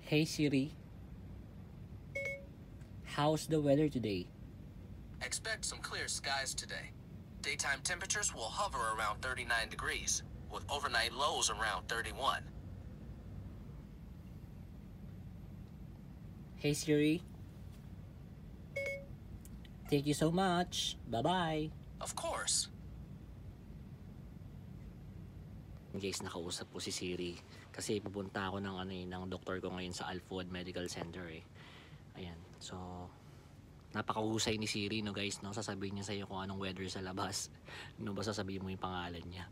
Hey Siri, how's the weather today? Expect some clear skies today. Daytime temperatures will hover around 39 degrees, with overnight lows around 31. Hey Siri, thank you so much. Bye-bye. Of course. Guys, nakausap ko si Siri kasi pupunta ako ng doktor ko ngayon sa Alfuad Medical Center eh. Ayan. So napakahusay ni Siri, no guys, no? Sasabihin niya sa iyo kung anong weather sa labas. No, basta sabihin mo yung pangalan niya.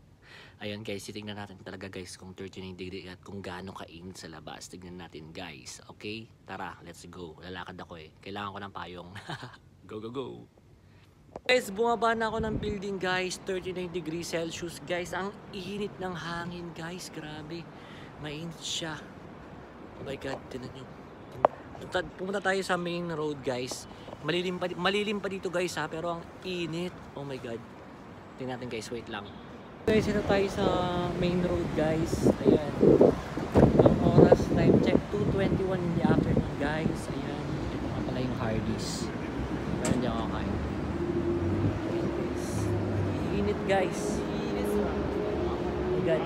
Ayun guys, titingnan natin talaga guys kung 39 degree at kung gaano kainit sa labas. Tignan natin guys. Okay? Tara, let's go. Lalakad ako eh. Kailangan ko ng payong. Go, go, go. Guys, bumaba na ako ng building guys. 39 degrees Celsius guys. Ang init ng hangin guys. Grabe. Mainit siya. Oh my god, tinan nyo. Pumunta tayo sa main road guys. Malilim pa dito guys ha, pero ang init. Oh my god. Tingnan natin guys, wait lang. Guys, ito tayo sa main road guys. Ayan. Ang oras, time check 2:21 in the afternoon guys. Ayan. Ito nga pala yung Hardee's. Meron dyan kakain. Ayan guys. Init guys. Oh my god.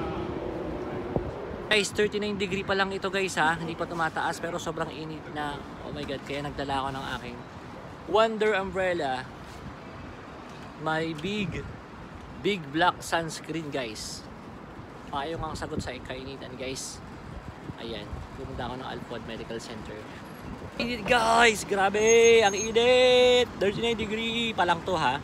Guys, 39 degree pa lang ito guys ha. Hindi pa tumataas pero sobrang init na. Oh my god, kaya nagdala ako ng aking Wonder Umbrella. My big black sunscreen guys. Payong ang sagot sa kainitan guys. Ayan, pumunta ako ng Alfuad Medical Center. Init guys, grabe, ang init. 39 degree pa lang to ha.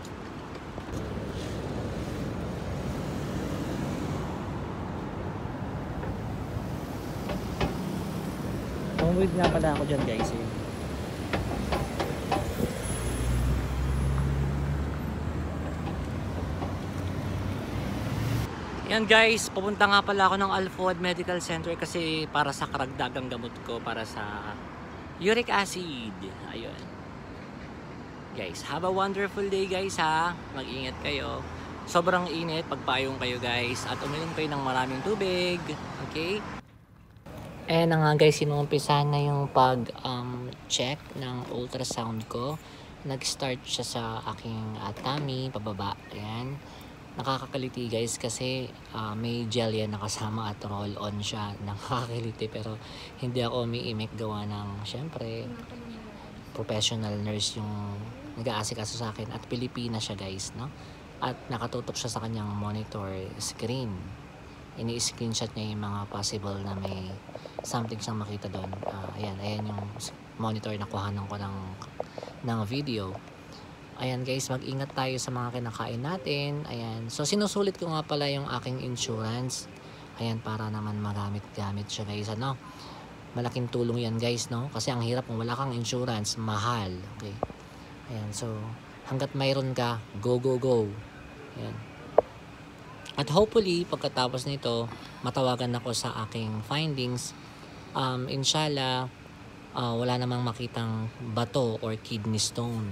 Tumawid nga pala ako dyan guys eh. Yan guys, pupunta nga pala ako ng Alfuad Medical Center kasi para sa karagdagang gamot ko para sa uric acid. Ayun. Guys, have a wonderful day guys ha. Mag-ingat kayo. Sobrang init, pagpayong kayo guys at uminom kayo ng maraming tubig. Okay? And nga guys, sinumpisahan na yung pag-check ng ultrasound ko. Nag-start siya sa aking tummy, pababa. Ayan. Nakakakaliti guys kasi may gel yan nakasama at roll-on siya. Nakakakaliti pero hindi ako umiimik gawa ng syempre professional nurse yung nag-aasikaso sa akin at Pilipina siya guys, no? At nakatutok siya sa kanyang monitor screen. Ini-screenshot niya yung mga possible na may something siyang makita doon. Ayan yung monitor na kuhanan ko ng video. Ayan guys, mag-ingat tayo sa mga kinakain natin. Ayan. So sinusulit ko nga pala yung aking insurance. Ayan, para naman magamit-gamit siya guys. Ano? Malaking tulong yan guys, no? Kasi ang hirap kung wala kang insurance, mahal. Okay. Ayan, so hanggat mayroon ka, go, go, go. Ayan. At hopefully, pagkatapos nito, matawagan ako sa aking findings. Inshallah, wala namang makitang bato or kidney stone.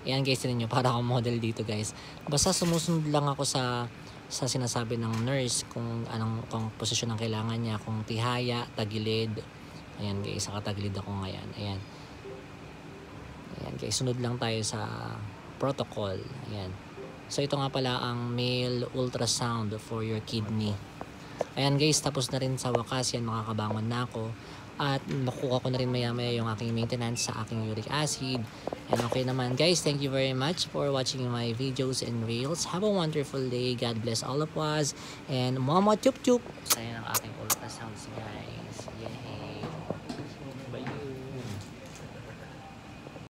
Ayan guys, tinan nyo, para akong model dito guys. Basta sumusunod lang ako sa sinasabi ng nurse kung anong posisyon ang kailangan niya. Kung tihaya, tagilid. Ayan guys, nakatagilid ako ngayon. Ayan. Ayan guys, sunod lang tayo sa protocol. Ayan. So ito nga pala ang male ultrasound for your kidney. Ayan guys, tapos na rin sa wakas. Yan, makakabangon na ako. At nakuha ko na rin maya-maya yung aking maintenance sa aking uric acid. And okay naman guys, thank you very much for watching my videos and reels. Have a wonderful day. God bless all of us. And mama chup chup. Saya ng aking ultrasounds guys. Yay. Bye.